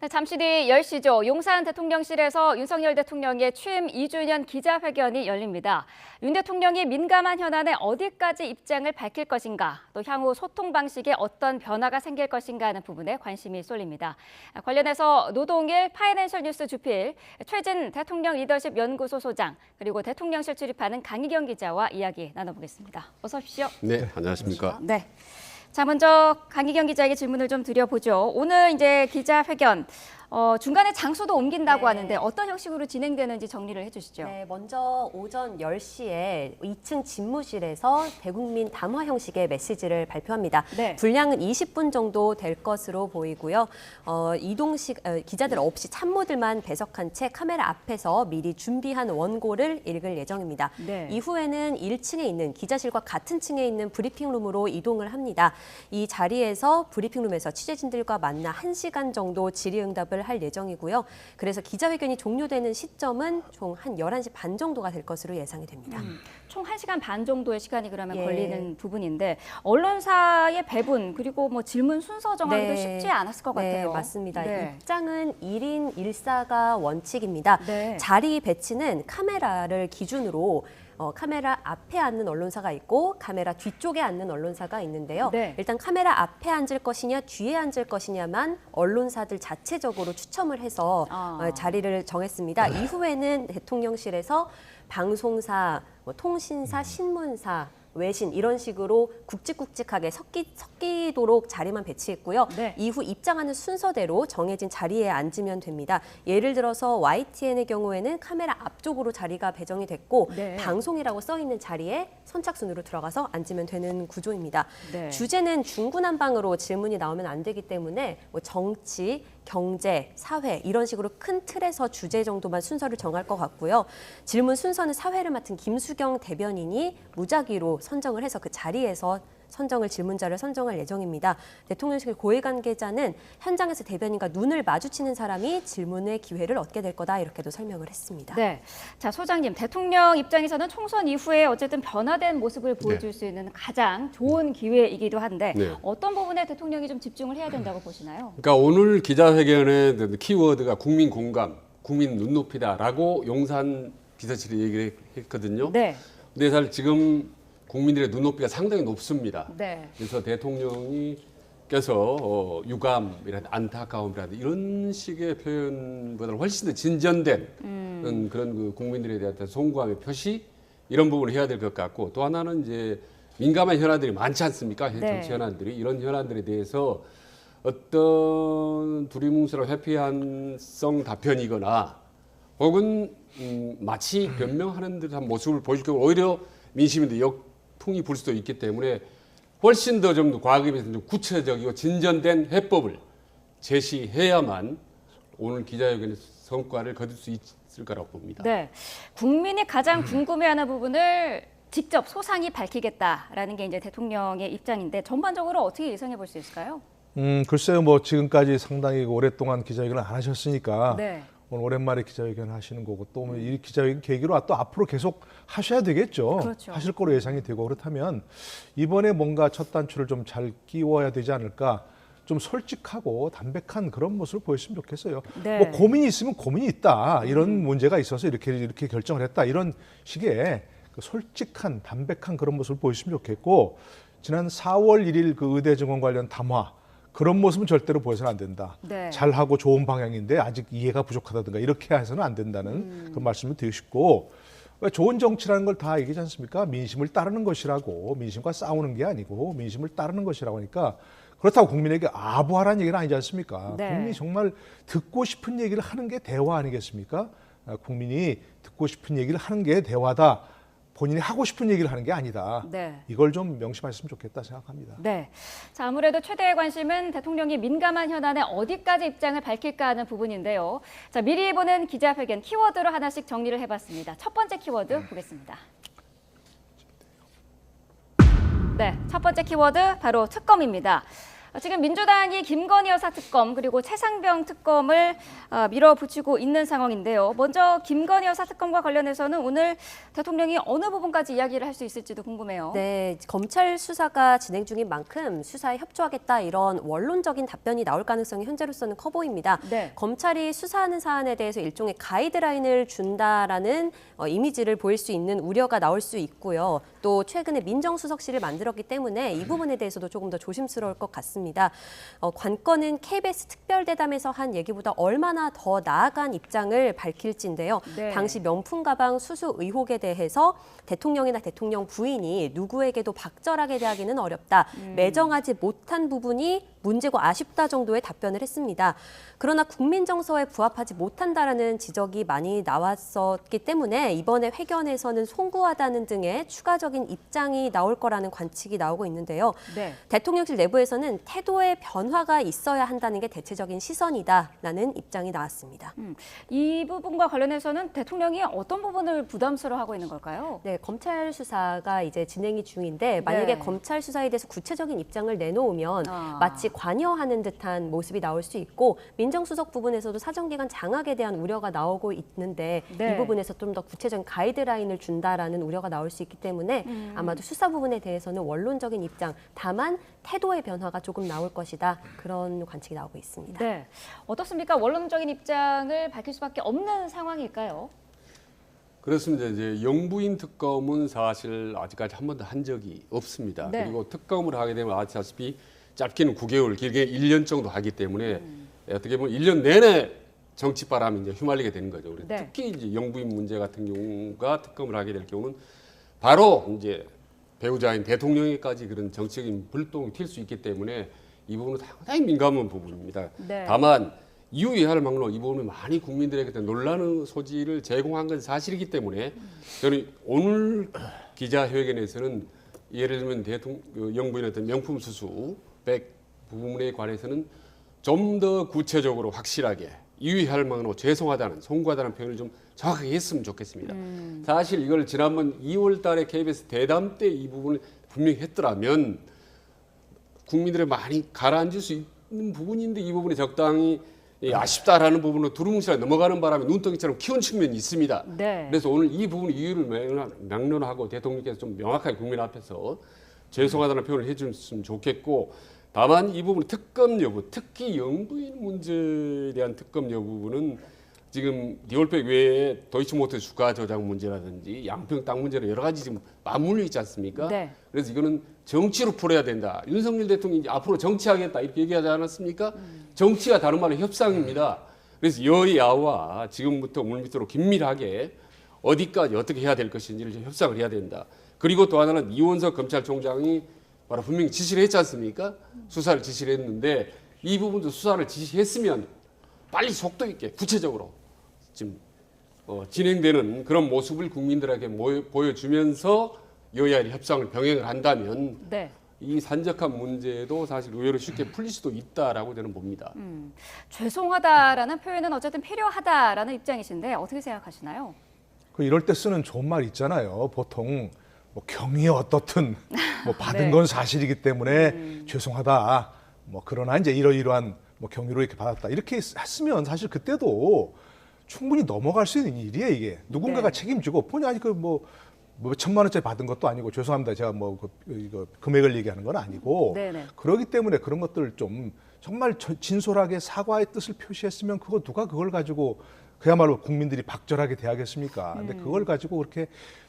네, 잠시 뒤 10시죠. 용산 대통령실에서 윤석열 대통령의 취임 2주년 기자회견이 열립니다. 윤 대통령이 민감한 현안에 어디까지 입장을 밝힐 것인가, 또 향후 소통 방식에 어떤 변화가 생길 것인가 하는 부분에 관심이 쏠립니다. 관련해서 노동일 파이낸셜 뉴스 주필, 최진 대통령 리더십 연구소 소장, 그리고 대통령실 출입하는 강희경 기자와 이야기 나눠보겠습니다. 어서 오십시오. 네, 안녕하십니까. 네. 자, 먼저 강희경 기자에게 질문을 좀 드려보죠. 오늘 이제 기자회견, 중간에 장소도 옮긴다고 하는데 어떤 형식으로 진행되는지 정리를 해주시죠. 네, 먼저 오전 10시에 2층 집무실에서 대국민 담화 형식의 메시지를 발표합니다. 네. 분량은 20분 정도 될 것으로 보이고요. 기자들 없이 참모들만 배석한 채 카메라 앞에서 미리 준비한 원고를 읽을 예정입니다. 네. 이후에는 1층에 있는 기자실과 같은 층에 있는 브리핑룸으로 이동을 합니다. 이 자리에서 브리핑룸에서 취재진들과 만나 1시간 정도 질의응답을 할 예정이고요. 그래서 기자회견이 종료되는 시점은 총 한 11시 반 정도가 될 것으로 예상이 됩니다. 총 1시간 반 정도의 시간이 그러면 예. 걸리는 부분인데 언론사의 배분 그리고 뭐 질문 순서 정하기도 쉽지 않았을 것 같아요. 네, 맞습니다. 네. 입장은 1인 1사가 원칙입니다. 네. 자리 배치는 카메라를 기준으로 카메라 앞에 앉는 언론사가 있고 카메라 뒤쪽에 앉는 언론사가 있는데요. 네. 일단 카메라 앞에 앉을 것이냐 뒤에 앉을 것이냐만 언론사들 자체적으로 추첨을 해서 자리를 정했습니다. 이후에는 대통령실에서 방송사, 통신사, 신문사, 외신 이런 식으로 굵직굵직하게 섞이도록 자리만 배치했고요. 네. 이후 입장하는 순서대로 정해진 자리에 앉으면 됩니다. 예를 들어서 YTN의 경우에는 카메라 앞쪽으로 자리가 배정이 됐고 네. 방송이라고 써 있는 자리에 선착순으로 들어가서 앉으면 되는 구조입니다. 네. 주제는 중구난방으로 질문이 나오면 안 되기 때문에 뭐 정치, 경제, 사회 이런 식으로 큰 틀에서 주제 정도만 순서를 정할 것 같고요. 질문 순서는 사회를 맡은 김수경 대변인이 무작위로 선정을 해서 그 자리에서 질문자를 선정할 예정입니다. 대통령실 고위 관계자는 현장에서 대변인과 눈을 마주치는 사람이 질문의 기회를 얻게 될 거다 이렇게도 설명을 했습니다. 네, 자 소장님, 대통령 입장에서는 총선 이후에 어쨌든 변화된 모습을 보여줄 수 있는 가장 좋은 기회이기도 한데 어떤 부분에 대통령이 좀 집중을 해야 된다고 보시나요? 그러니까 오늘 기자회견의 키워드가 국민 공감, 국민 눈높이다라고 용산 비서실이 얘기를 했거든요. 네. 근데 사실 지금 국민들의 눈높이가 상당히 높습니다. 네. 그래서 대통령께서 유감이라든지 안타까움이라든지 이런 식의 표현보다는 훨씬 더 진전된 그런 그 국민들에 대한 송구함의 표시 이런 부분을 해야 될 것 같고 또 하나는 이제 민감한 현안들이 많지 않습니까? 정치 현안들이 이런 현안들에 대해서 어떤 두리뭉술한 회피한성 답변이거나 혹은 마치 변명하는 듯한 모습을 보여줄 경우 오히려 민심인데 역풍이 불 수도 있기 때문에 훨씬 더 좀 과거에 비해서 좀 구체적이고 진전된 해법을 제시해야만 오늘 기자회견의 성과를 거둘 수 있을 거라고 봅니다. 네, 국민이 가장 궁금해하는 부분을 직접 소상히 밝히겠다라는 게 이제 대통령의 입장인데 전반적으로 어떻게 예상해 볼 수 있을까요? 글쎄요, 뭐 지금까지 상당히 오랫동안 기자회견을 안 하셨으니까 네. 오늘 오랜만에 기자회견을 하시는 거고 또 이 기자회견 계기로 또 앞으로 계속 하셔야 되겠죠. 그렇죠. 하실 거로 예상이 되고 그렇다면 이번에 뭔가 첫 단추를 좀 잘 끼워야 되지 않을까. 좀 솔직하고 담백한 그런 모습을 보였으면 좋겠어요. 네. 뭐 고민이 있으면 고민이 있다. 이런 문제가 있어서 이렇게 결정을 했다. 이런 식의 그 솔직한 담백한 그런 모습을 보였으면 좋겠고 지난 4월 1일 그 의대 증원 관련 담화 그런 모습은 절대로 보여서는 안 된다. 네. 잘하고 좋은 방향인데 아직 이해가 부족하다든가 이렇게 해서는 안 된다는 그런 말씀을 드리고 싶고 좋은 정치라는 걸 다 얘기하지 않습니까? 민심을 따르는 것이라고 민심과 싸우는 게 아니고 민심을 따르는 것이라고 하니까 그렇다고 국민에게 아부하라는 얘기는 아니지 않습니까? 네. 국민이 정말 듣고 싶은 얘기를 하는 게 대화 아니겠습니까? 국민이 듣고 싶은 얘기를 하는 게 대화다. 본인이 하고 싶은 얘기를 하는 게 아니다. 네. 이걸 좀 명심하셨으면 좋겠다 생각합니다. 네. 자, 아무래도 최대의 관심은 대통령이 민감한 현안에 어디까지 입장을 밝힐까 하는 부분인데요. 자, 미리 보는 기자회견 키워드로 하나씩 정리를 해봤습니다. 첫 번째 키워드 보겠습니다. 네, 첫 번째 키워드 바로 특검입니다. 지금 민주당이 김건희 여사 특검 그리고 최상병 특검을 밀어붙이고 있는 상황인데요. 먼저 김건희 여사 특검과 관련해서는 오늘 대통령이 어느 부분까지 이야기를 할 수 있을지도 궁금해요. 네, 검찰 수사가 진행 중인 만큼 수사에 협조하겠다 이런 원론적인 답변이 나올 가능성이 현재로서는 커 보입니다. 네. 검찰이 수사하는 사안에 대해서 일종의 가이드라인을 준다라는 이미지를 보일 수 있는 우려가 나올 수 있고요. 또 최근에 민정수석실을 만들었기 때문에 이 부분에 대해서도 조금 더 조심스러울 것 같습니다. 관건은 KBS 특별대담에서 한 얘기보다 얼마나 더 나아간 입장을 밝힐지인데요. 네. 당시 명품 가방 수수 의혹에 대해서 대통령이나 대통령 부인이 누구에게도 박절하게 대하기는 어렵다. 매정하지 못한 부분이 문제고 아쉽다 정도의 답변을 했습니다. 그러나 국민 정서에 부합하지 못한다라는 지적이 많이 나왔었기 때문에 이번에 회견에서는 송구하다는 등의 추가적인 입장이 나올 거라는 관측이 나오고 있는데요. 네. 대통령실 내부에서는 태도의 변화가 있어야 한다는 게 대체적인 시선이다라는 입장이 나왔습니다. 이 부분과 관련해서는 대통령이 어떤 부분을 부담스러워하고 있는 걸까요? 네, 검찰 수사가 이제 진행이 중인데 만약에 네. 검찰 수사에 대해서 구체적인 입장을 내놓으면 아. 마치 관여하는 듯한 모습이 나올 수 있고 민정수석 부분에서도 사정기관 장악에 대한 우려가 나오고 있는데 네. 이 부분에서 좀 더 구체적인 가이드라인을 준다라는 우려가 나올 수 있기 때문에 아마도 수사 부분에 대해서는 원론적인 입장, 다만 태도의 변화가 조금 나올 것이다. 그런 관측이 나오고 있습니다. 네. 어떻습니까? 원론적인 입장을 밝힐 수밖에 없는 상황일까요? 그렇습니다. 이제 영부인 특검은 사실 아직까지 한 번도 한 적이 없습니다. 네. 그리고 특검을 하게 되면 아시다시피 짧게는 9개월, 길게 1년 정도 하기 때문에 어떻게 보면 1년 내내 정치 바람이 이제 휘말리게 되는 거죠. 그래서 네. 특히 이제 영부인 문제 같은 경우가 특검을 하게 될 경우는 바로 이제 배우자인 대통령에까지 그런 정치적인 불똥이 튈 수 있기 때문에 이 부분은 상당히 민감한 부분입니다. 네. 다만 이유이하를 막론 이 부분이 많이 국민들에게 논란의 소지를 제공한 건 사실이기 때문에 저는 오늘 기자회견에서는 예를 들면 영부인의 어떤 명품 수수 백 부분에 관해서는 좀 더 구체적으로 확실하게 이유이할 만으로 죄송하다는 송구하다는 표현을 좀 정확하게 했으면 좋겠습니다. 사실 이걸 지난번 2월 달에 KBS 대담 때 이 부분을 분명히 했더라면 국민들의 많이 가라앉을 수 있는 부분인데 이 부분이 적당히 아쉽다라는 부분으로 두루뭉실하게 넘어가는 바람에 눈덩이처럼 키운 측면이 있습니다. 네. 그래서 오늘 이 부분 이유를 명론하고 대통령께서 좀 명확하게 국민 앞에서 죄송하다는 표현을 해주셨으면 좋겠고 다만 이 부분 특검 여부, 특히 영부인 문제에 대한 특검 여부는 지금 리얼백 외에 도이치모터 주가 조작 문제라든지 양평 땅 문제로 여러 가지 지금 맞물려 있지 않습니까? 네. 그래서 이거는 정치로 풀어야 된다. 윤석열 대통령이 앞으로 정치하겠다 이렇게 얘기하지 않았습니까? 정치가 다른 말로 협상입니다. 그래서 여야와 지금부터 물밑으로 긴밀하게 어디까지 어떻게 해야 될 것인지를 좀 협상을 해야 된다. 그리고 또 하나는 이원석 검찰총장이 바로 분명히 지시를 했지 않습니까? 수사를 지시를 했는데 이 부분도 수사를 지시했으면 빨리 속도 있게 구체적으로 지금 진행되는 그런 모습을 국민들에게 보여주면서 여야의 협상을 병행을 한다면 네. 이 산적한 문제도 사실 의외로 쉽게 풀릴 수도 있다라고 저는 봅니다. 죄송하다라는 표현은 어쨌든 필요하다라는 입장이신데 어떻게 생각하시나요? 그 이럴 때 쓰는 좋은 말 있잖아요. 보통 뭐 경위 어떻든 뭐 받은 네. 건 사실이기 때문에 죄송하다. 뭐 그러나 이제 이러이러한 뭐 경위로 이렇게 받았다. 이렇게 했으면 사실 그때도 충분히 넘어갈 수 있는 일이에요, 이게. 누군가가 네. 책임지고 본의 아니 뭐 1,000만 원짜리 받은 것도 아니고 죄송합니다. 제가 뭐 이거 금액을 얘기하는 건 아니고 네네. 그렇기 때문에 그런 것들을 좀 정말 진솔하게 사과의 뜻을 표시했으면 누가 그걸 가지고 그야말로 국민들이 박절하게 대하겠습니까? 근데 그걸 가지고 그렇게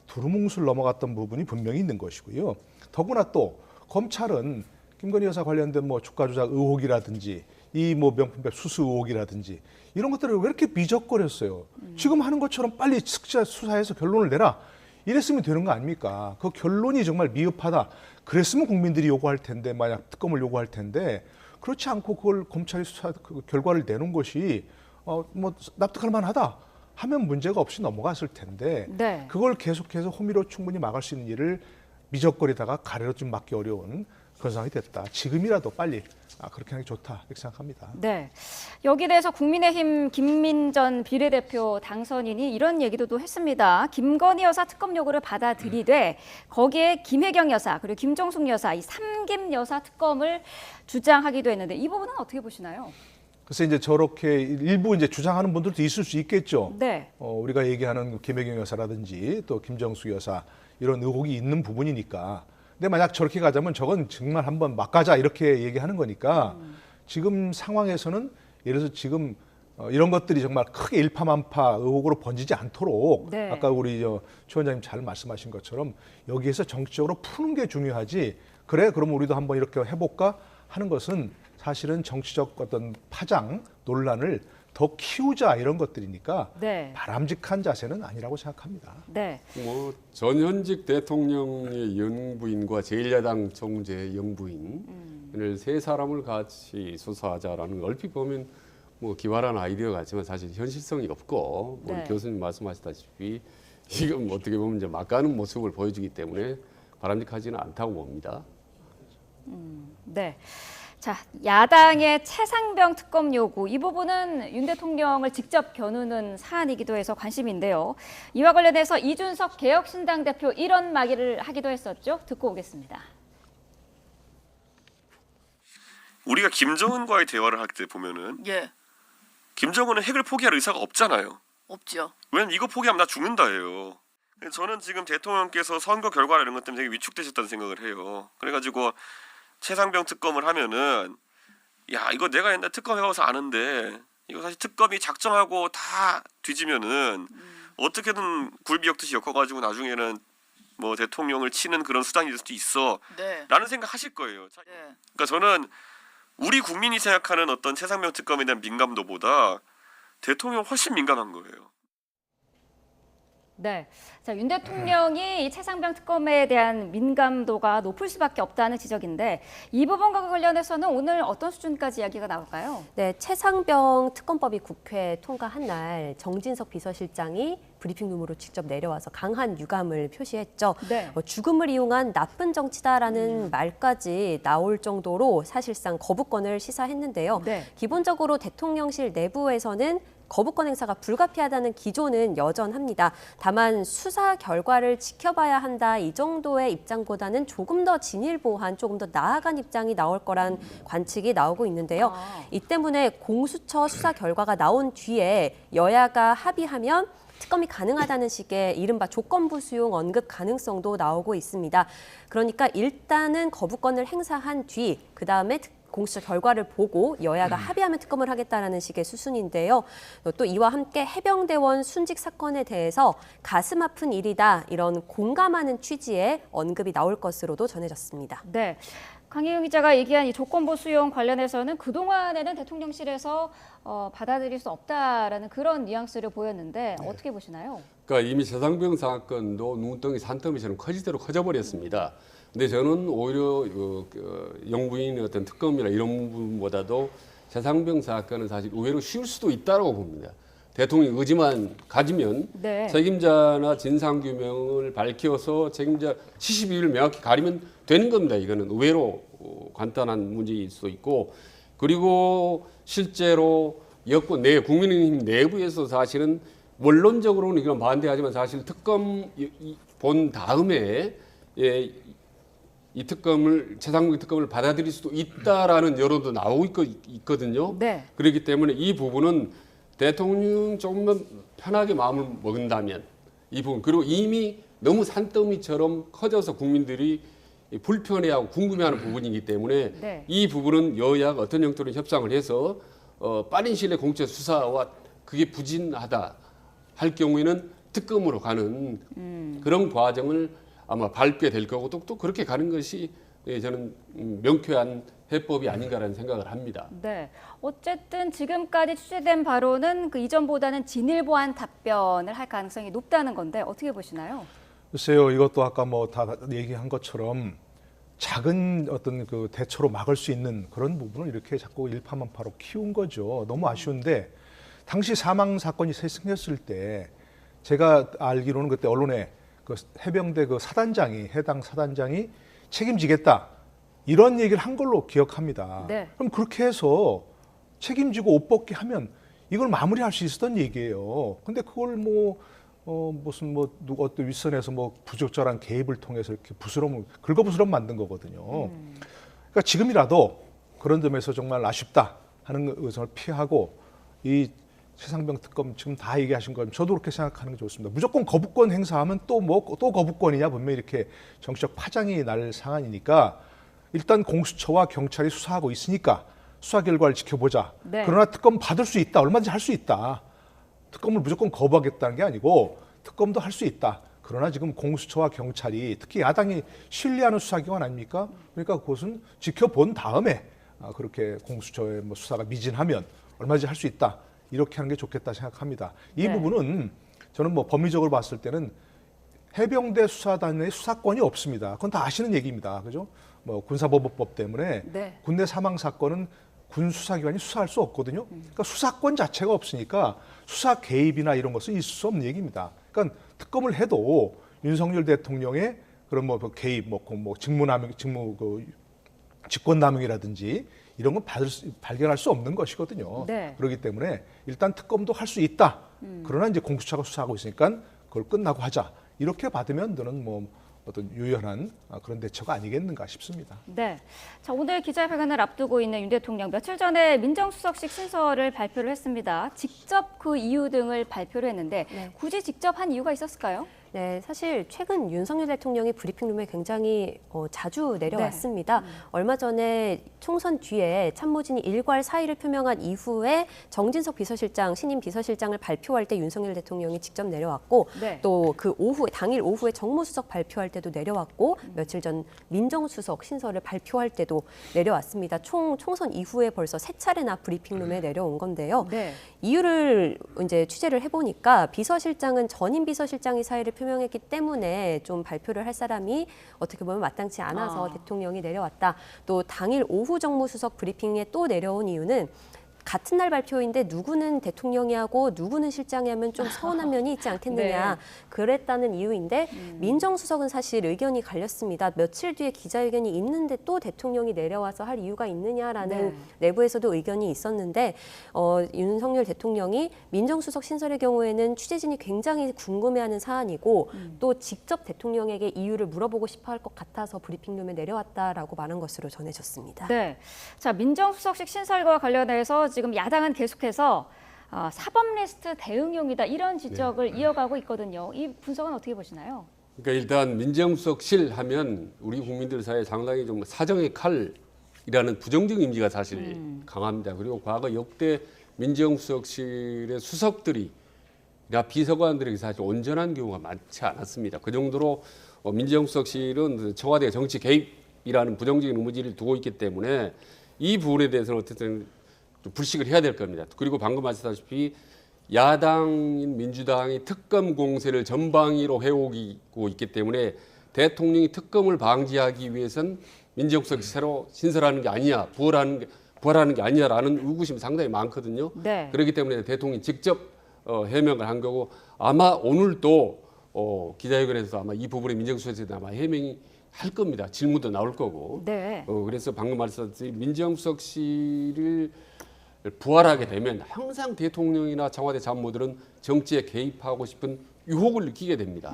두루뭉술 넘어갔던 부분이 분명히 있는 것이고요. 더구나 또 검찰은 김건희 여사 관련된 뭐 주가 조작 의혹이라든지 이 뭐 명품백 수수 의혹이라든지 이런 것들을 왜 이렇게 미적거렸어요? 지금 하는 것처럼 빨리 수사해서 결론을 내라. 이랬으면 되는 거 아닙니까? 그 결론이 정말 미흡하다. 그랬으면 국민들이 요구할 텐데, 만약 특검을 요구할 텐데, 그렇지 않고 그걸 검찰이 수사 그 결과를 내놓은 것이 뭐 납득할 만하다 하면 문제가 없이 넘어갔을 텐데, 네. 그걸 계속해서 호미로 충분히 막을 수 있는 일을 미적거리다가 가래로 좀 막기 어려운 그런 상황이 됐다. 지금이라도 빨리 그렇게 하는 게 좋다 이렇게 생각합니다. 네. 여기 대해서 국민의힘 김민전 비례대표 당선인이 이런 얘기도 또 했습니다. 김건희 여사 특검 요구를 받아들이되 거기에 김혜경 여사 그리고 김정숙 여사 이 삼김 여사 특검을 주장하기도 했는데 이 부분은 어떻게 보시나요? 그래서 이제 저렇게 일부 이제 주장하는 분들도 있을 수 있겠죠. 네. 우리가 얘기하는 김혜경 여사라든지 또 김정숙 여사 이런 의혹이 있는 부분이니까. 근데 만약 저렇게 가자면 저건 정말 한번 막 가자 이렇게 얘기하는 거니까 지금 상황에서는 예를 들어서 지금 이런 것들이 정말 크게 일파만파 의혹으로 번지지 않도록 네. 아까 우리 최 원장님 잘 말씀하신 것처럼 여기에서 정치적으로 푸는 게 중요하지. 그래 그럼 우리도 한번 이렇게 해볼까 하는 것은 사실은 정치적 어떤 파장 논란을 더 키우자 이런 것들이니까 네. 바람직한 자세는 아니라고 생각합니다. 네. 뭐 전현직 대통령의 영부인과 제1야당 총재 영부인을 세 사람을 같이 수사하자라는 걸 얼핏 보면 뭐 기발한 아이디어 같지만 사실 현실성이 없고 네. 우리 교수님 말씀하셨다시피 지금 어떻게 보면 이제 막 가는 모습을 보여주기 때문에 바람직하지는 않다고 봅니다. 네. 자, 야당의 최상병 특검 요구 이 부분은 윤 대통령을 직접 겨누는 사안이기도 해서 관심인데요. 이와 관련해서 이준석 개혁신당 대표 이런 말을 하기도 했었죠. 듣고 오겠습니다. 우리가 김정은과의 대화를 할 때 보면은 예, 김정은은 핵을 포기할 의사가 없잖아요. 없죠. 왜냐면 이거 포기하면 나 죽는다예요. 저는 지금 대통령께서 선거 결과나 이런 것 때문에 되게 위축되셨다는 생각을 해요. 그래가지고 최상병 특검을 하면은 야 이거 내가 옛날 특검 해봐서 아는데 이거 사실 특검이 작정하고 다 뒤지면은 어떻게든 굴비역듯이 엮어가지고 나중에는 뭐 대통령을 치는 그런 수단이 될 수도 있어 네. 라는 생각 하실 거예요. 네. 그러니까 저는 우리 국민이 생각하는 어떤 최상병 특검에 대한 민감도보다 대통령 훨씬 민감한 거예요. 네. 자, 윤 대통령이 이 최상병 특검에 대한 민감도가 높을 수밖에 없다는 지적인데 이 부분과 관련해서는 오늘 어떤 수준까지 이야기가 나올까요? 네, 최상병 특검법이 국회 통과한 날 정진석 비서실장이 브리핑룸으로 직접 내려와서 강한 유감을 표시했죠. 네. 죽음을 이용한 나쁜 정치다라는 말까지 나올 정도로 사실상 거부권을 시사했는데요. 네. 기본적으로 대통령실 내부에서는 거부권 행사가 불가피하다는 기조는 여전합니다. 다만 수사 결과를 지켜봐야 한다 이 정도의 입장보다는 조금 더 진일보한 조금 더 나아간 입장이 나올 거란 관측이 나오고 있는데요. 이 때문에 공수처 수사 결과가 나온 뒤에 여야가 합의하면 특검이 가능하다는 식의 이른바 조건부 수용 언급 가능성도 나오고 있습니다. 그러니까 일단은 거부권을 행사한 뒤 그다음에 공수처 결과를 보고 여야가 합의하면 특검을 하겠다라는 식의 수순인데요. 또 이와 함께 해병대원 순직 사건에 대해서 가슴 아픈 일이다 이런 공감하는 취지의 언급이 나올 것으로도 전해졌습니다. 네. 강혜영 기자가 얘기한 이 조건부 수용 관련해서는 그동안에는 대통령실에서 받아들일 수 없다라는 그런 뉘앙스를 보였는데 어떻게 보시나요? 그러니까 이미 최상병 사건도 눈덩이 산더미처럼 커지대로 커져버렸습니다. 근데 저는 오히려 영부인의 어떤 특검이나 이런 부분보다도 최상병 사건은 사실 의외로 쉬울 수도 있다고 봅니다. 대통령 의지만 가지면 네. 책임자나 진상규명을 밝혀서 책임자 72를 명확히 가리면 되는 겁니다. 이거는 의외로 간단한 문제일 수도 있고 그리고 실제로 여권 내 국민의힘 내부에서 사실은 원론적으로는 이건 반대하지만 사실 특검 본 다음에 이 특검을 최상병 특검을 받아들일 수도 있다라는 여론도 나오고 있거든요. 네. 그렇기 때문에 이 부분은 대통령 조금만 편하게 마음을 먹는다면 이 부분 그리고 이미 너무 산더미처럼 커져서 국민들이 불편해하고 궁금해하는 부분이기 때문에 네. 이 부분은 여야가 어떤 형태로 협상을 해서 빠른 시일 내에 공채 수사와 그게 부진하다 할 경우에는 특검으로 가는 그런 과정을 아마 밟게 될 거고 또 그렇게 가는 것이 저는 명쾌한 해법이 아닌가라는 생각을 합니다. 네. 어쨌든 지금까지 취재된 바로는 그 이전보다는 진일보한 답변을 할 가능성이 높다는 건데 어떻게 보시나요? 글쎄요, 이것도 아까 뭐 다 얘기한 것처럼 작은 어떤 그 대처로 막을 수 있는 그런 부분을 이렇게 자꾸 일파만파로 키운 거죠. 너무 아쉬운데 당시 사망 사건이 생겼을 때 제가 알기로는 그때 언론에 그 해병대 그 사단장이 해당 사단장이 책임지겠다 이런 얘기를 한 걸로 기억합니다. 네. 그럼 그렇게 해서 책임지고 옷 벗기 하면 이걸 마무리할 수 있었던 얘기예요. 근데 그걸 무슨 누가 어떤 윗선에서 부적절한 개입을 통해서 이렇게 긁어부스럼 만든 거거든요. 그러니까 지금이라도 그런 점에서 정말 아쉽다 하는 의성을 피하고 이 최상병 특검 지금 다 얘기하신 건 저도 그렇게 생각하는 게 좋습니다. 무조건 거부권 행사하면 또 거부권이냐 분명히 이렇게 정치적 파장이 날 상황이니까 일단 공수처와 경찰이 수사하고 있으니까 수사 결과를 지켜보자. 네. 그러나 특검 받을 수 있다. 얼마든지 할 수 있다. 특검을 무조건 거부하겠다는 게 아니고 특검도 할 수 있다. 그러나 지금 공수처와 경찰이 특히 야당이 신뢰하는 수사기관 아닙니까? 그러니까 그것은 지켜본 다음에 그렇게 공수처의 수사가 미진하면 얼마든지 할 수 있다. 이렇게 하는 게 좋겠다 생각합니다. 이 네. 부분은 저는 법리적으로 봤을 때는 해병대 수사단의 수사권이 없습니다. 그건 다 아시는 얘기입니다. 그죠? 군사보호법 때문에 네. 군내 사망 사건은 군 수사기관이 수사할 수 없거든요. 그러니까 수사권 자체가 없으니까 수사 개입이나 이런 것은 있을 수 없는 얘기입니다. 그러니까 특검을 해도 윤석열 대통령의 그런 개입, 직권남용이라든지 이런 건 발견할 수 없는 것이거든요. 네. 그렇기 때문에 일단 특검도 할 수 있다. 그러나 이제 공수처가 수사하고 있으니까 그걸 끝나고 하자. 이렇게 받으면 저는 어떤 유연한 그런 대처가 아니겠는가 싶습니다. 네. 자, 오늘 기자회견을 앞두고 있는 윤 대통령 며칠 전에 민정수석실 신설을 발표를 했습니다. 직접 그 이유 등을 발표를 했는데 네. 굳이 직접 한 이유가 있었을까요? 네, 사실 최근 윤석열 대통령이 브리핑룸에 굉장히 자주 내려왔습니다. 얼마 전에 총선 뒤에 참모진이 일괄 사의를 표명한 이후에 정진석 비서실장, 신임 비서실장을 발표할 때 윤석열 대통령이 직접 내려왔고 네. 또 그 당일 오후에 정무수석 발표할 때도 내려왔고 며칠 전 민정수석 신설을 발표할 때도 내려왔습니다. 총선 이후에 벌써 세 차례나 브리핑룸에 내려온 건데요. 네. 이유를 이제 취재를 해보니까 비서실장은 전임 비서실장이 사의를 표명했기 때문에 좀 발표를 할 사람이 어떻게 보면 마땅치 않아서 대통령이 내려왔다. 또 당일 오후 정무수석 브리핑에 또 내려온 이유는 같은 날 발표인데 누구는 대통령이 하고 누구는 실장이 하면 좀 서운한 면이 있지 않겠느냐. 네. 그랬다는 이유인데 민정수석은 사실 의견이 갈렸습니다. 며칠 뒤에 기자회견이 있는데 또 대통령이 내려와서 할 이유가 있느냐라는 네. 내부에서도 의견이 있었는데 윤석열 대통령이 민정수석 신설의 경우에는 취재진이 굉장히 궁금해하는 사안이고 또 직접 대통령에게 이유를 물어보고 싶어 할 것 같아서 브리핑룸에 내려왔다라고 말한 것으로 전해졌습니다. 네. 자, 민정수석실 신설과 관련해서 지금 야당은 계속해서 사법 리스트 대응용이다 이런 지적을 이어가고 있거든요. 이 분석은 어떻게 보시나요? 그러니까 일단 민정수석실 하면 우리 국민들 사이에 상당히 좀 사정의 칼이라는 부정적 이미지가 사실 강합니다. 그리고 과거 역대 민정수석실의 수석들이 비서관들에게 사실 온전한 경우가 많지 않았습니다. 그 정도로 민정수석실은 청와대 정치 개입이라는 부정적인 이미지를 두고 있기 때문에 이 부분에 대해서는 어쨌든 좀 불식을 해야 될 겁니다. 그리고 방금 말씀하셨다시피 야당인 민주당이 특검 공세를 전방위로 해오고 있기 때문에 대통령이 특검을 방지하기 위해선 민정수석이 새로 신설하는 게 아니냐, 부활하는 게 아니냐라는 의구심이 상당히 많거든요. 네. 그렇기 때문에 대통령이 직접 해명을 한 거고 아마 오늘도 기자회견에서 아마 이 부분에 민정수석실에 아마 해명이 할 겁니다. 질문도 나올 거고. 네. 그래서 방금 말씀드린 민정수석실을 부활하게 되면 항상 대통령이나 청와대 참모들은 정치에 개입하고 싶은 유혹을 느끼게 됩니다.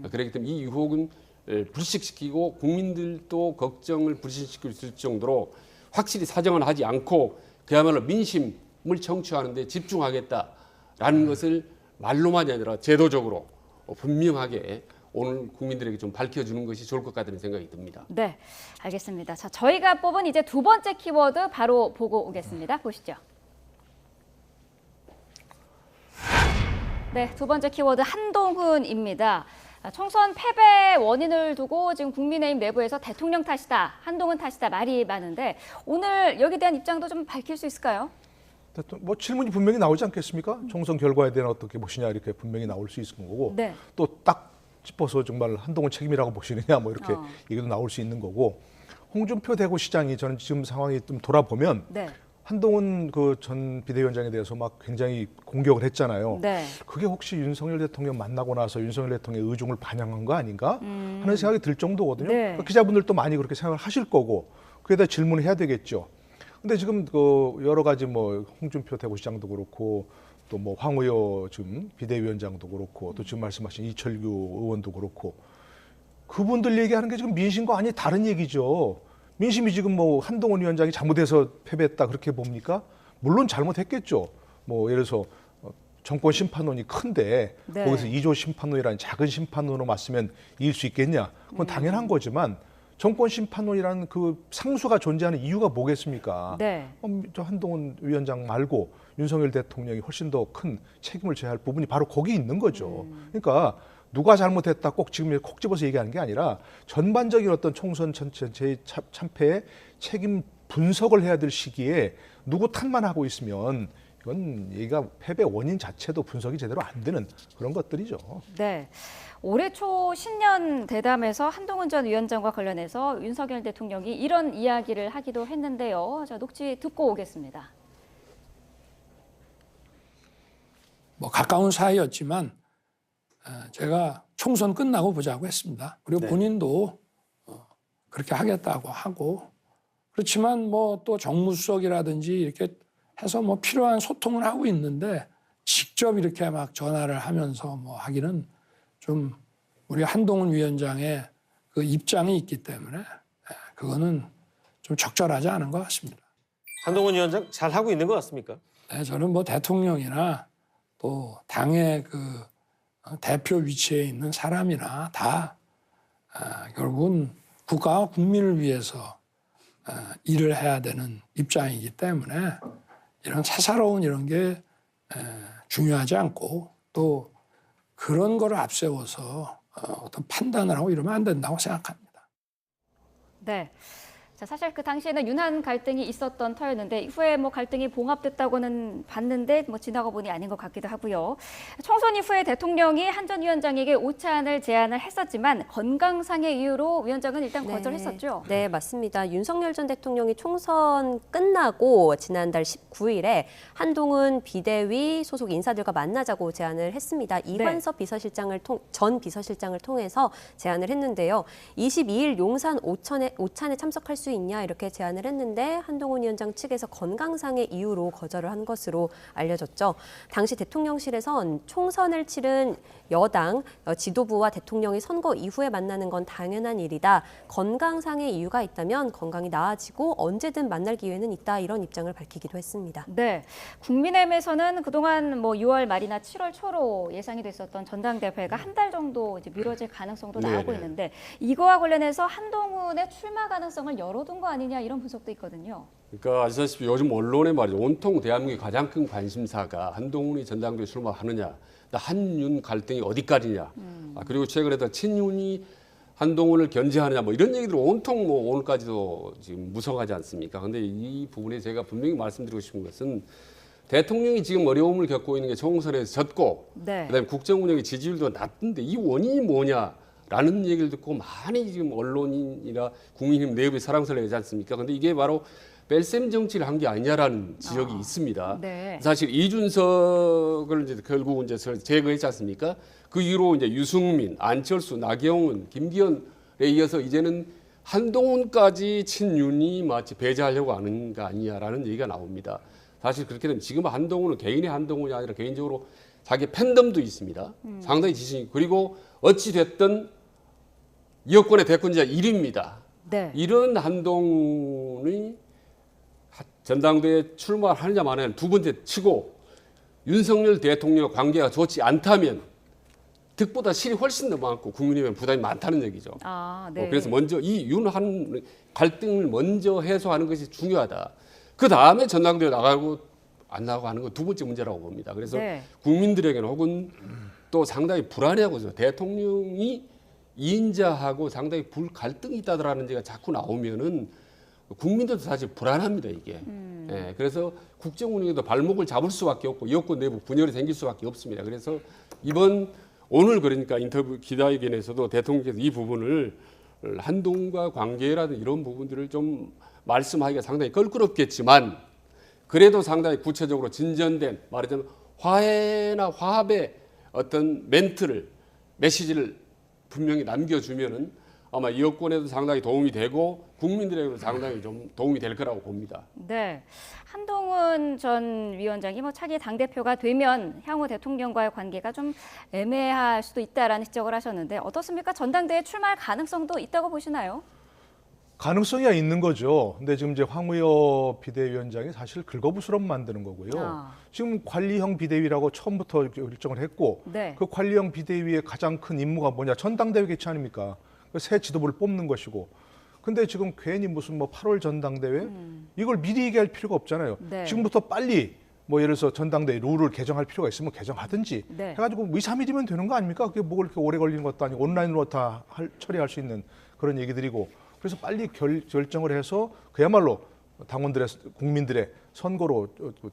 그렇기 때문에 이 유혹은 불식시키고 국민들도 걱정을 불식시킬 수 있을 정도로 확실히 사정을 하지 않고 그야말로 민심을 청취하는 데 집중하겠다라는 것을 말로만이 아니라 제도적으로 분명하게 오늘 국민들에게 좀 밝혀주는 것이 좋을 것 같다는 생각이 듭니다. 네, 알겠습니다. 자, 저희가 뽑은 이제 두 번째 키워드 바로 보고 오겠습니다. 보시죠. 네, 두 번째 키워드 한동훈입니다. 총선 패배 원인을 두고 지금 국민의힘 내부에서 대통령 탓이다, 한동훈 탓이다 말이 많은데 오늘 여기에 대한 입장도 좀 밝힐 수 있을까요? 질문이 분명히 나오지 않겠습니까? 총선 결과에 대한 어떻게 보시냐 이렇게 분명히 나올 수 있는 거고 네. 또 딱 짚어서 정말 한동훈 책임이라고 보시느냐 이렇게 얘기도 나올 수 있는 거고 홍준표 대구시장이 저는 지금 상황이 좀 돌아보면 네. 한동훈 그 전 비대위원장에 대해서 막 굉장히 공격을 했잖아요. 네. 그게 혹시 윤석열 대통령 만나고 나서 윤석열 대통령의 의중을 반영한 거 아닌가 하는 생각이 들 정도거든요. 네. 그러니까 기자분들도 많이 그렇게 생각을 하실 거고 그에다 질문을 해야 되겠죠. 근데 지금 그 여러 가지 뭐 홍준표 대구시장도 그렇고 또 뭐 황의호 지금 비대위원장도 그렇고 또 지금 말씀하신 이철규 의원도 그렇고 그분들 얘기하는 게 지금 민심과 아니 다른 얘기죠. 민심이 지금 뭐 한동훈 위원장이 잘못해서 패배했다 그렇게 봅니까? 물론 잘못했겠죠. 뭐 예를 들어서 정권 심판론이 큰데 네. 거기서 2조 심판론이라는 작은 심판론으로 맞으면 이길 수 있겠냐? 그건 당연한 거지만 정권 심판론이라는 그 상수가 존재하는 이유가 뭐겠습니까? 네. 저 한동훈 위원장 말고 윤석열 대통령이 훨씬 더 큰 책임을 져야 할 부분이 바로 거기 있는 거죠. 그러니까 누가 잘못했다 꼭 지금 콕 집어서 얘기하는 게 아니라 전반적인 어떤 총선 전체 참패의 책임 분석을 해야 될 시기에 누구 탓만 하고 있으면 이건 얘가 패배 원인 자체도 분석이 제대로 안 되는 그런 것들이죠. 네. 올해 초 신년 대담에서 한동훈 전 위원장과 관련해서 윤석열 대통령이 이런 이야기를 하기도 했는데요. 자, 녹취 듣고 오겠습니다. 뭐 가까운 사이였지만 제가 총선 끝나고 보자고 했습니다. 그리고 본인도 그렇게 하겠다고 하고 그렇지만 뭐 또 정무수석이라든지 이렇게 해서 뭐 필요한 소통을 하고 있는데 직접 이렇게 막 전화를 하면서 뭐 하기는 좀 우리 한동훈 위원장의 그 입장이 있기 때문에 그거는 좀 적절하지 않은 것 같습니다. 한동훈 위원장 잘 하고 있는 것 같습니까? 네, 저는 뭐 대통령이나 또 당의 그 대표 위치에 있는 사람이나 다 결국은 국가와 국민을 위해서 일을 해야 되는 입장이기 때문에 이런 사사로운 이런 게 중요하지 않고 또 그런 거를 앞세워서 어떤 판단을 하고 이러면 안 된다고 생각합니다. 네. 자, 사실 그 당시에는 윤한 갈등이 있었던 터였는데 이후에 뭐 갈등이 봉합됐다고는 봤는데 뭐 지나가 보니 아닌 것 같기도 하고요. 총선 이후에 대통령이 한 전 위원장에게 오찬을 제안을 했었지만 건강상의 이유로 위원장은 일단 거절했었죠. 네, 맞습니다. 윤석열 전 대통령이 총선 끝나고 지난달 19일에 한동훈 비대위 소속 인사들과 만나자고 제안을 했습니다. 이관섭 전 비서실장을 통해서 제안을 했는데요. 22일 용산 오찬에 참석할 수 있냐 이렇게 제안을 했는데 한동훈 위원장 측에서 건강상의 이유로 거절을 한 것으로 알려졌죠. 당시 대통령실에선 총선을 치른 여당 지도부와 대통령이 선거 이후에 만나는 건 당연한 일이다. 건강상의 이유가 있다면 건강이 나아지고 언제든 만날 기회는 있다. 이런 입장을 밝히기도 했습니다. 네, 국민의힘에서는 그동안 뭐 6월 말이나 7월 초로 예상이 됐었던 전당대회가 한 달 정도 이제 미뤄질 가능성도 나오고 네네. 있는데 이거와 관련해서 한동훈의 출마 가능성을 열어둔 거 아니냐 이런 분석도 있거든요. 그러니까 아시다시피 요즘 언론에 말이죠. 온통 대한민국의 가장 큰 관심사가 한동훈이 전당대회 출마하느냐, 한윤 갈등이 어디까지냐, 그리고 최근에도 친윤이 한동훈을 견제하느냐, 뭐 이런 얘기들 온통 뭐 오늘까지도 지금 무성하지 않습니까? 근데 이 부분에 제가 분명히 말씀드리고 싶은 것은 대통령이 지금 어려움을 겪고 있는 게 총선에서 졌고, 네. 그다음에 국정 운영의 지지율도 낮던데 이 원인이 뭐냐라는 얘기를 듣고 많이 지금 언론이나 국민의힘 내부에 사랑스러워 하지 않습니까? 근데 이게 바로 뺄셈 정치를 한 게 아니냐라는 지적이 있습니다. 네. 사실 이준석을 이제 결국 이제 제거했지 않습니까? 그 이후로 이제 유승민, 안철수, 나경원, 김기현에 이어서 이제는 한동훈까지 친윤이 마치 배제하려고 하는 거 아니냐라는 얘기가 나옵니다. 사실 그렇게 되면 지금 한동훈은 개인의 한동훈이 아니라 개인적으로 자기 팬덤도 있습니다. 상당히 지식이 그리고 어찌 됐든 여권의 대권자 1위입니다. 네. 이런 한동훈이 전당대회 출마하느냐 마느냐 두 번째 치고 윤석열 대통령과 관계가 좋지 않다면 득보다 실이 훨씬 더 많고 국민의힘에 부담이 많다는 얘기죠. 아, 네. 그래서 먼저 이 윤한 갈등을 먼저 해소하는 것이 중요하다. 그 다음에 전당대회 나가고 안 나가고 하는 건 두 번째 문제라고 봅니다. 그래서 네. 국민들에게는 혹은 또 상당히 불안해하고 있어요. 대통령이 이인자하고 상당히 갈등이 있다라는 얘기가 자꾸 나오면은 국민들도 사실 불안합니다, 이게. 예, 그래서 국정 운영에도 발목을 잡을 수밖에 없고 여권 내부 분열이 생길 수밖에 없습니다. 그래서 오늘 그러니까 인터뷰 기자회견에서도 대통령께서 이 부분을 한동훈과 관계라든 이런 부분들을 좀 말씀하기가 상당히 껄끄럽겠지만 그래도 상당히 구체적으로 진전된 말하자면 화해나 화합의 어떤 메시지를 분명히 남겨주면은 아마 여권에도 상당히 도움이 되고 국민들에게도 상당히 좀 도움이 될 거라고 봅니다. 네, 한동훈 전 위원장이 뭐 차기 당대표가 되면 향후 대통령과의 관계가 좀 애매할 수도 있다라는 지적을 하셨는데 어떻습니까? 전당대회 출마할 가능성도 있다고 보시나요? 가능성이야 있는 거죠. 근데 지금 이제 황의여 비대위원장이 사실 긁어부스럼 만드는 거고요. 지금 관리형 비대위라고 처음부터 결정을 했고 네. 그 관리형 비대위의 가장 큰 임무가 뭐냐? 전당대회 개최 아닙니까? 새 지도부를 뽑는 것이고. 근데 지금 괜히 무슨 뭐 8월 전당대회 이걸 미리 얘기할 필요가 없잖아요. 네. 지금부터 빨리 뭐 예를 들어서 전당대회 룰을 개정할 필요가 있으면 개정하든지 네. 해가지고 2, 3일이면 되는 거 아닙니까? 그게 뭐 그렇게 오래 걸리는 것도 아니고 온라인으로 다 처리할 수 있는 그런 얘기들이고 그래서 빨리 결정을 해서 그야말로 당원들의 국민들의 선거로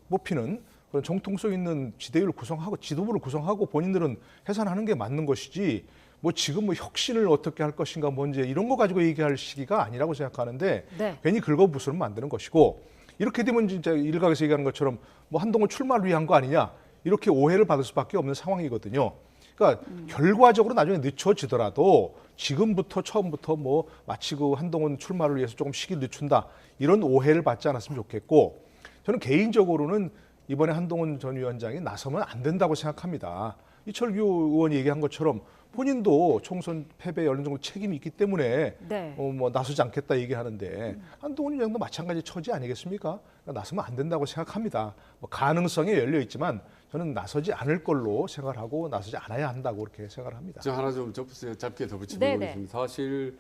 뽑히는 그런 정통성 있는 지대위를 구성하고 지도부를 구성하고 본인들은 해산하는 게 맞는 것이지 뭐 지금 뭐 혁신을 어떻게 할 것인가 뭔지 이런 거 가지고 얘기할 시기가 아니라고 생각하는데 네. 괜히 긁어부스럼 만드는 것이고 이렇게 되면 진짜 일각에서 얘기하는 것처럼 뭐 한동훈 출마를 위한 거 아니냐 이렇게 오해를 받을 수밖에 없는 상황이거든요. 그러니까 결과적으로 나중에 늦춰지더라도 지금부터 처음부터 뭐 마치 그 한동훈 출마를 위해서 조금 시기를 늦춘다 이런 오해를 받지 않았으면 좋겠고 저는 개인적으로는 이번에 한동훈 전 위원장이 나서면 안 된다고 생각합니다. 이철규 의원이 얘기한 것처럼 본인도 총선 패배에 어느 정도 책임이 있기 때문에 네. 뭐 나서지 않겠다 얘기하는데 한동훈 위원장도 마찬가지 처지 아니겠습니까? 그러니까 나서면 안 된다고 생각합니다. 뭐 가능성이 열려 있지만 저는 나서지 않을 걸로 생각을 하고 나서지 않아야 한다고 그렇게 생각을 합니다. 저 하나 좀 짧게 덧붙이면 네네. 사실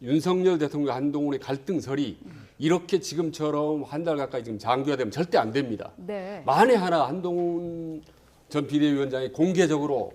윤석열 대통령 한동훈의 갈등설이 이렇게 지금처럼 한 달 가까이 지금 장기화되면 절대 안 됩니다. 네. 만에 하나 한동훈 전 비대위원장이 공개적으로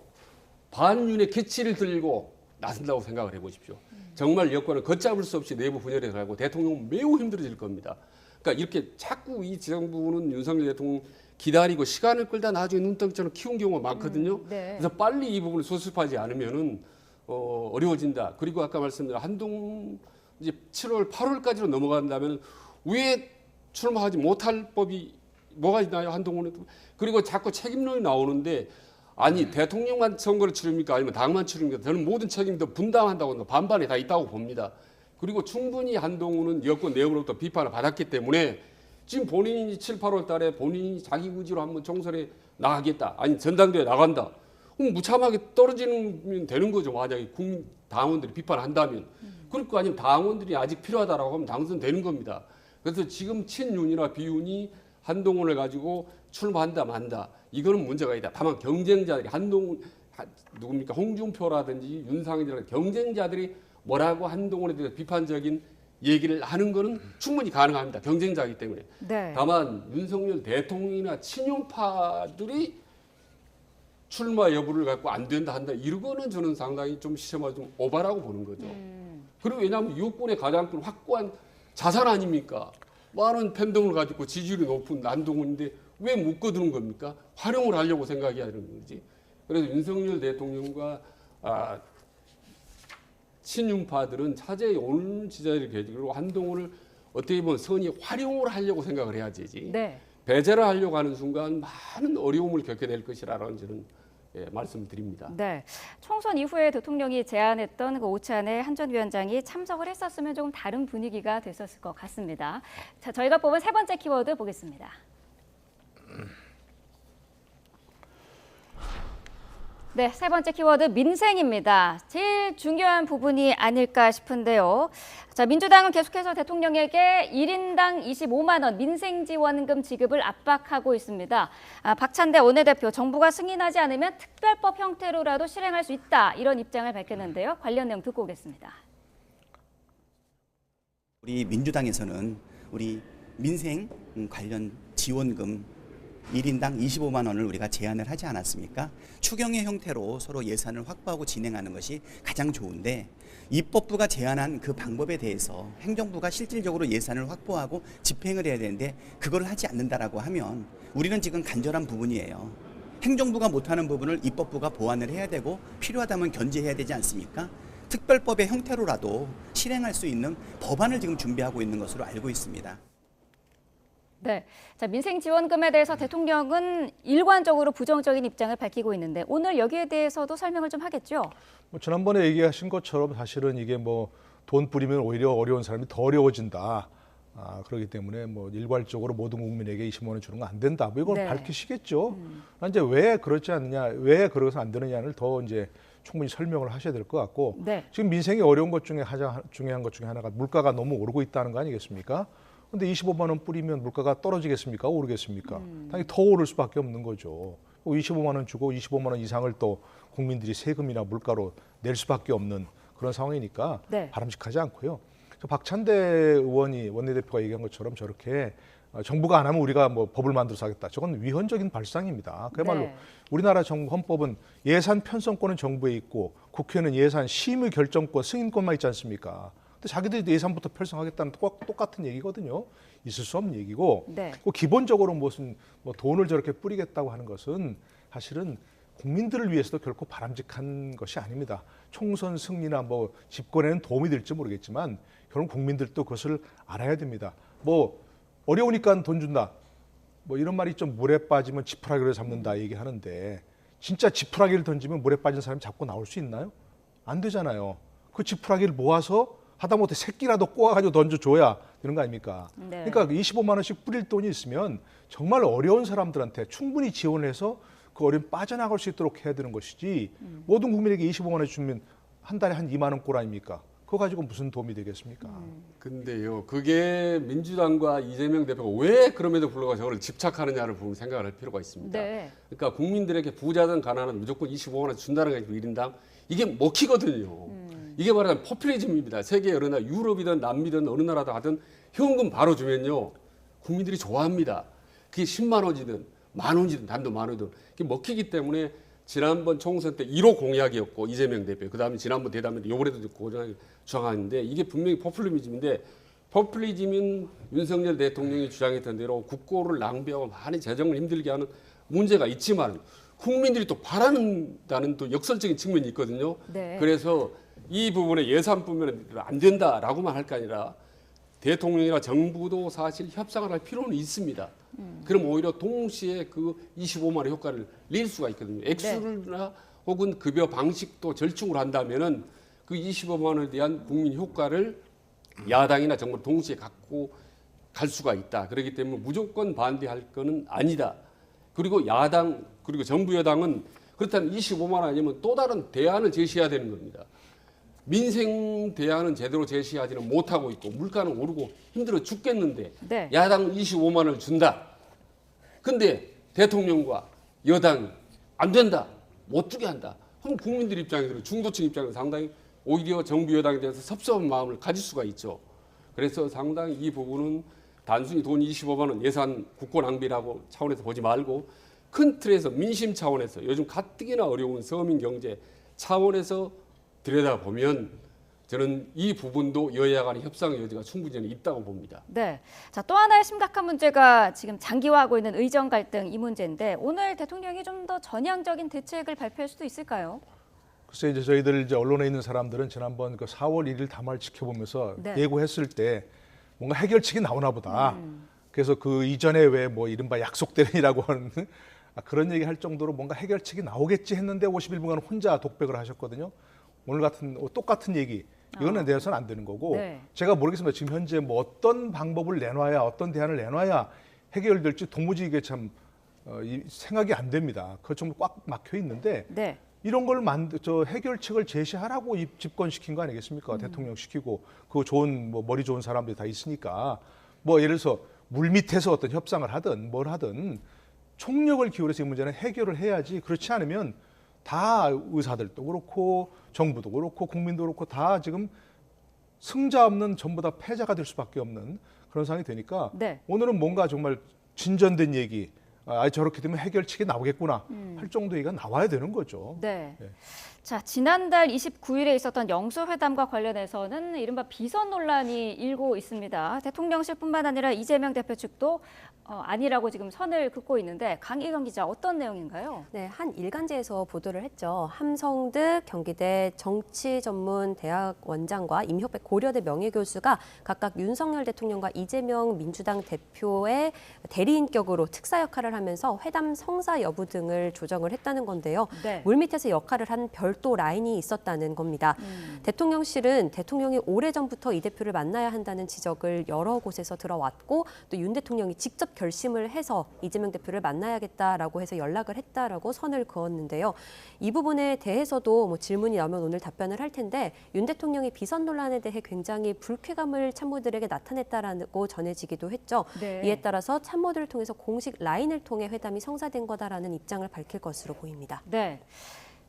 반윤의 캐치를 들고 나선다고 생각을 해보십시오. 정말 여권은 걷잡을 수 없이 내부 분열에 들어가고 대통령은 매우 힘들어질 겁니다. 그러니까 이렇게 자꾸 이 정부는 윤석열 대통령 기다리고 시간을 끌다 나중에 눈덩이처럼 키운 경우가 많거든요. 네. 그래서 빨리 이 부분을 수습하지 않으면은 어려워진다. 그리고 아까 말씀드린 한동훈 이제 7월, 8월까지로 넘어간다면 왜 출마하지 못할 법이 뭐가 있나요, 한동훈은? 그리고 자꾸 책임론이 나오는데 아니 대통령만 선거를 치릅니까? 아니면 당만 치릅니까? 저는 모든 책임도 분담한다고 반반에 다 있다고 봅니다. 그리고 충분히 한동훈은 여권 내부로부터 비판을 받았기 때문에 지금 본인이 7, 8월 달에 본인이 자기 의지로 한번 총선에 나가겠다. 아니 전당대회에 나간다. 그럼 무참하게 떨어지면 되는 거죠. 만약에 국민 당원들이 비판한다면. 그럴 거 아니면 당원들이 아직 필요하다라고 하면 당선되는 겁니다. 그래서 지금 친윤이나 비윤이 한동훈을 가지고 출마한다 만다. 이거는 문제가 있다. 다만 경쟁자들이 한동훈 누굽니까? 홍준표라든지 윤상현이라든지 경쟁자들이 뭐라고 한동훈에 대해서 비판적인 얘기를 하는 거는 충분히 가능합니다. 경쟁자이기 때문에. 네. 다만 윤석열 대통령이나 친윤파들이 출마 여부를 갖고 안 된다 한다 이거는 저는 상당히 좀 시점화 좀 오바라고 보는 거죠. 그리고 왜냐하면 유권의 가장 큰 확고한 자산 아닙니까? 많은 팬덤을 가지고 지지율이 높은 한동훈인데 왜 묶어두는 겁니까? 활용을 하려고 생각해야 되는 거지. 그래서 윤석열 대통령과 친윤파들은 차제에 오는 지자리를 계기로 한동훈을 어떻게 보면 선의 활용을 하려고 생각을 해야지. 네. 배제를 하려고 하는 순간 많은 어려움을 겪게 될 것이라는 저는 말씀드립니다. 네. 총선 이후에 대통령이 제안했던 그 오찬에 한 전 위원장이 참석을 했었으면 조금 다른 분위기가 됐었을 것 같습니다. 자, 저희가 뽑은 세 번째 키워드 보겠습니다. 네, 세 번째 키워드 민생입니다. 제일 중요한 부분이 아닐까 싶은데요. 자, 민주당은 계속해서 대통령에게 1인당 25만 원 민생지원금 지급을 압박하고 있습니다. 박찬대 원내대표, 정부가 승인하지 않으면 특별법 형태로라도 실행할 수 있다. 이런 입장을 밝혔는데요. 관련 내용 듣고 오겠습니다. 우리 민주당에서는 우리 민생 관련 지원금 1인당 25만 원을 우리가 제안을 하지 않았습니까? 추경의 형태로 서로 예산을 확보하고 진행하는 것이 가장 좋은데 입법부가 제안한 그 방법에 대해서 행정부가 실질적으로 예산을 확보하고 집행을 해야 되는데 그걸 하지 않는다라고 하면 우리는 지금 간절한 부분이에요. 행정부가 못하는 부분을 입법부가 보완을 해야 되고 필요하다면 견제해야 되지 않습니까? 특별법의 형태로라도 실행할 수 있는 법안을 지금 준비하고 있는 것으로 알고 있습니다. 네, 자, 민생지원금에 대해서 대통령은 일관적으로 부정적인 입장을 밝히고 있는데 오늘 여기에 대해서도 설명을 좀 하겠죠? 뭐 지난번에 얘기하신 것처럼 사실은 이게 뭐 돈 뿌리면 오히려 어려운 사람이 더 어려워진다. 그렇기 때문에 뭐 일괄적으로 모든 국민에게 20만 원 주는 건 안 된다. 뭐 이걸 네. 밝히시겠죠. 이제 왜 그렇지 않느냐, 왜 그래서 안 되느냐를 더 이제 충분히 설명을 하셔야 될 것 같고 네. 지금 민생이 어려운 것 중에 가장 중요한 것 중에 하나가 물가가 너무 오르고 있다는 거 아니겠습니까? 근데 25만 원 뿌리면 물가가 떨어지겠습니까? 오르겠습니까? 당연히 더 오를 수밖에 없는 거죠. 25만 원 주고 25만 원 이상을 또 국민들이 세금이나 물가로 낼 수밖에 없는 그런 상황이니까 네. 바람직하지 않고요. 박찬대 의원이 원내대표가 얘기한 것처럼 저렇게 정부가 안 하면 우리가 뭐 법을 만들어서 하겠다. 저건 위헌적인 발상입니다. 그야말로 네. 우리나라 헌법은 예산 편성권은 정부에 있고 국회는 예산 심의 결정권, 승인권만 있지 않습니까? 근데 자기들이 예산부터 편성하겠다는 똑같은 얘기거든요. 있을 수 없는 얘기고 네. 기본적으로 무슨 뭐 돈을 저렇게 뿌리겠다고 하는 것은 사실은 국민들을 위해서도 결코 바람직한 것이 아닙니다. 총선 승리나 뭐 집권에는 도움이 될지 모르겠지만 결국 국민들도 그것을 알아야 됩니다. 뭐 어려우니까 돈 준다. 뭐 이런 말이 좀 물에 빠지면 지푸라기를 잡는다 얘기하는데 진짜 지푸라기를 던지면 물에 빠진 사람이 잡고 나올 수 있나요? 안 되잖아요. 그 지푸라기를 모아서 하다못해 새끼라도 꼬아가지고 던져줘야 되는 거 아닙니까? 네. 그러니까 25만 원씩 뿌릴 돈이 있으면 정말 어려운 사람들한테 충분히 지원을 해서 그 어려움 빠져나갈 수 있도록 해야 되는 것이지 모든 국민에게 25만 원 주면 한 달에 한 2만 원 꼴 아닙니까? 그거 가지고 무슨 도움이 되겠습니까? 근데요, 그게 민주당과 이재명 대표가 왜 그럼에도 불구하고 저걸 집착하느냐를 보면 생각을 할 필요가 있습니다. 네. 그러니까 국민들에게 부자든 가난하든 무조건 25만 원 준다는 게 1인당 이게 먹히거든요. 이게 말하자면 포퓰리즘입니다. 세계 어느 나라, 유럽이든 남미든 어느 나라도 하든 현금 바로 주면요, 국민들이 좋아합니다. 그게 10만 원이든 만 원이든 단도 만 원이든 그게 먹히기 때문에 지난번 총선 때 1호 공약이었고 이재명 대표, 그다음에 지난번 대담에 요번에도 주장하는데 이게 분명히 포퓰리즘인데 포퓰리즘은 윤석열 대통령이 주장했던 대로 국고를 낭비하고 많이 재정을 힘들게 하는 문제가 있지만 국민들이 또 바라는다는 또 역설적인 측면이 있거든요. 네. 그래서 이 부분에 예산뿐만 안 된다라고만 할 게 아니라 대통령이나 정부도 사실 협상을 할 필요는 있습니다. 그럼 오히려 동시에 그 25만 원 효과를 낼 수가 있거든요. 액수나 혹은 급여 방식도 절충을 한다면은 그 25만 원에 대한 국민 효과를 야당이나 정부 동시에 갖고 갈 수가 있다. 그렇기 때문에 무조건 반대할 거는 아니다. 그리고 야당 그리고 정부 여당은 그렇다면 25만 원 아니면 또 다른 대안을 제시해야 되는 겁니다. 민생 대안은 제대로 제시하지는 못하고 있고 물가는 오르고 힘들어 죽겠는데 네. 야당은 25만 원을 준다. 근데 대통령과 여당이 안 된다. 못 주게 한다. 그럼 국민들 입장에서 중도층 입장에서 상당히 오히려 정부 여당에 대해서 섭섭한 마음을 가질 수가 있죠. 그래서 상당히 이 부분은 단순히 돈 25만 원 예산 국고 낭비라고 차원에서 보지 말고 큰 틀에서 민심 차원에서 요즘 가뜩이나 어려운 서민 경제 차원에서 들여다보면 저는 이 부분도 여야 간의 협상의 여지가 충분히 저는 있다고 봅니다. 네. 자, 또 하나의 심각한 문제가 지금 장기화하고 있는 의정 갈등 이 문제인데 오늘 대통령이 좀 더 전향적인 대책을 발표할 수도 있을까요? 글쎄 이제 저희들 이제 언론에 있는 사람들은 지난번 그 4월 1일 담화를 지켜보면서 네. 예고했을 때 뭔가 해결책이 나오나 보다. 그래서 그 이전에 왜 뭐 이른바 약속대련이라고 하는 그런 얘기 할 정도로 뭔가 해결책이 나오겠지 했는데 51분간 혼자 독백을 하셨거든요. 오늘 같은 똑같은 얘기 이거는 내서는 안 되는 거고 네. 제가 모르겠습니다. 지금 현재 뭐 어떤 방법을 내놔야 어떤 대안을 내놔야 해결될지 도무지 이게 참 생각이 안 됩니다. 그거 좀 꽉 막혀 있는데 네. 이런 걸 저 해결책을 제시하라고 집권시킨 거 아니겠습니까? 대통령 시키고 그 좋은 뭐 머리 좋은 사람들이 다 있으니까 뭐 예를 들어서 물 밑에서 어떤 협상을 하든 뭘 하든 총력을 기울여서 이 문제는 해결을 해야지. 그렇지 않으면 다 의사들도 그렇고 정부도 그렇고 국민도 그렇고 다 지금 승자 없는 전부 다 패자가 될 수밖에 없는 그런 상황이 되니까 네. 오늘은 뭔가 정말 진전된 얘기 저렇게 되면 해결책이 나오겠구나 할 정도 얘기가 나와야 되는 거죠. 네. 네. 자, 지난달 29일에 있었던 영수회담과 관련해서는 이른바 비선 논란이 일고 있습니다. 대통령실뿐만 아니라 이재명 대표 측도 아니라고 지금 선을 긋고 있는데 강희경 기자 어떤 내용인가요? 네, 한 일간지에서 보도를 했죠. 함성득 경기대 정치전문대학 원장과 임혁백 고려대 명예교수가 각각 윤석열 대통령과 이재명 민주당 대표의 대리인격으로 특사 역할을 하면서 회담 성사 여부 등을 조정을 했다는 건데요. 네. 물밑에서 역할을 한 별도 별도 라인이 있었다는 겁니다. 대통령실은 대통령이 오래전부터 이 대표를 만나야 한다는 지적을 여러 곳에서 들어왔고 또 윤 대통령이 직접 결심을 해서 이재명 대표를 만나야겠다라고 해서 연락을 했다라고 선을 그었는데요. 이 부분에 대해서도 뭐 질문이 나오면 오늘 답변을 할 텐데 윤 대통령이 비선 논란에 대해 굉장히 불쾌감을 참모들에게 나타냈다라고 전해지기도 했죠. 네. 이에 따라서 참모들을 통해서 공식 라인을 통해 회담이 성사된 거다라는 입장을 밝힐 것으로 보입니다. 네.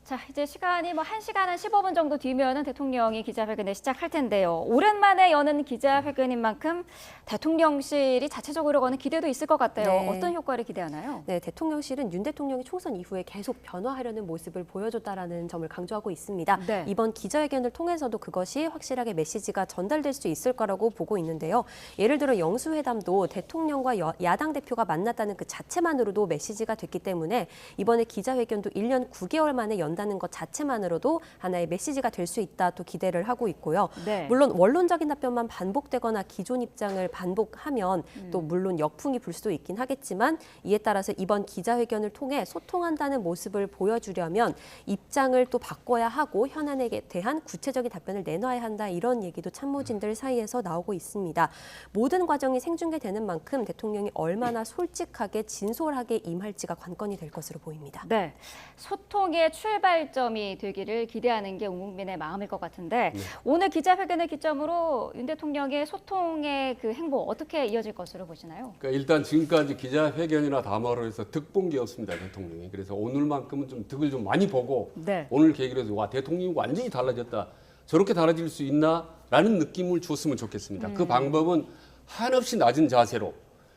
자, 이제 시간이 뭐 1시간 한 15분 정도 뒤면은 대통령이 기자회견을 시작할 텐데요. 오랜만에 여는 기자회견인 만큼 대통령실이 자체적으로 거는 기대도 있을 것 같아요. 네. 어떤 효과를 기대하나요? 네, 대통령실은 윤 대통령이 총선 이후에 계속 변화하려는 모습을 보여줬다라는 점을 강조하고 있습니다. 네. 이번 기자회견을 통해서도 그것이 확실하게 메시지가 전달될 수 있을 거라고 보고 있는데요. 예를 들어 영수회담도 대통령과 야당 대표가 만났다는 그 자체만으로도 메시지가 됐기 때문에 이번에 기자회견도 1년 9개월 만에 연다는 것 자체만으로도 하나의 메시지가 될 수 있다 또 기대를 하고 있고요. 네. 물론 원론적인 답변만 반복되거나 기존 입장을 반복하면 또 물론 역풍이 불 수도 있긴 하겠지만 이에 따라서 이번 기자회견을 통해 소통한다는 모습을 보여주려면 입장을 또 바꿔야 하고 현안에 대한 구체적인 답변을 내놔야 한다 이런 얘기도 참모진들 사이에서 나오고 있습니다. 모든 과정이 생중계되는 만큼 대통령이 얼마나 솔직하게 진솔하게 임할지가 관건이 될 것으로 보입니다. 네, 소통의 출발점이 되기를 기대하는 게 온 국민의 마음일 것 같은데 오늘 기자회견을 기점으로 윤 대통령의 소통의 그 행보 어떻게 이어질 것으로 보시나요? 그러니까 일단 지금까지 기자회견이나 담화로 해서 득 본 게 없습니다, 대통령이. 그래서 오늘만큼은 좀 득을 좀 많이 보고 네. 오늘 계기로 해서 와, 대통령이 완전히 달라졌다. 저렇게 달라질 수 있나라는 느낌을 줬으면 좋겠습니다. 그 방법은 한없이 낮은 자세로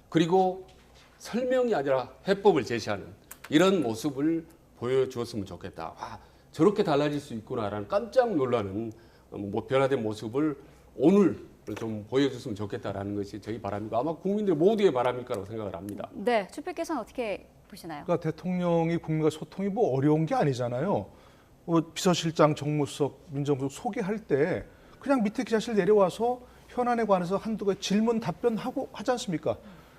그리고 설명이 아니라 해법을 제시하는 이런 모습을 보여주었으면 좋겠다. 와, 저렇게 달라질 수 있구나라는 깜짝 놀라는 뭐 변화된 모습을 오늘 좀 보여줬으면 좋겠다라는 것이 저희 바람이고 아마 국민들 모두의 바람일 거라고 생각을 합니다. 네, 주필께서는 어떻게 보시나요? 그러니까 대통령이 국민과 소통이 뭐 어려운 게 아니잖아요. 비서실장, 정무수석, 민정수석 소개할 때 그냥 밑에 기자실 내려와서 현안에 관해서 한두 가지 질문 답변하고 하지 않습니까?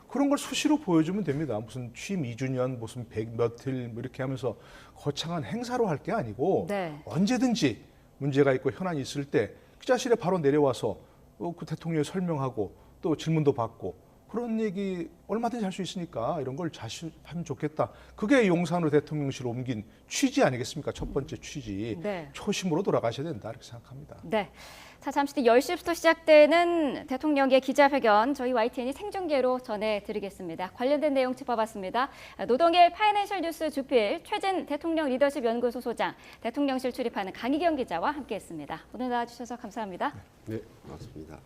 그런 걸 수시로 보여주면 됩니다. 무슨 취임 2주년, 무슨 100 며칠 뭐 이렇게 하면서 거창한 행사로 할 게 아니고 네. 언제든지 문제가 있고 현안이 있을 때 기자실에 바로 내려와서 그 대통령이 설명하고 또 질문도 받고 그런 얘기 얼마든지 할 수 있으니까 이런 걸 자시하면 좋겠다. 그게 용산으로 대통령실을 옮긴 취지 아니겠습니까? 첫 번째 취지. 네. 초심으로 돌아가셔야 된다 이렇게 생각합니다. 네. 자, 잠시 뒤 10시부터 시작되는 대통령의 기자회견 저희 YTN이 생중계로 전해드리겠습니다. 관련된 내용 짚어봤습니다. 노동일 파이낸셜 뉴스 주필 최진 대통령 리더십 연구소 소장, 대통령실 출입하는 강희경 기자와 함께했습니다. 오늘 나와주셔서 감사합니다. 네, 고맙습니다.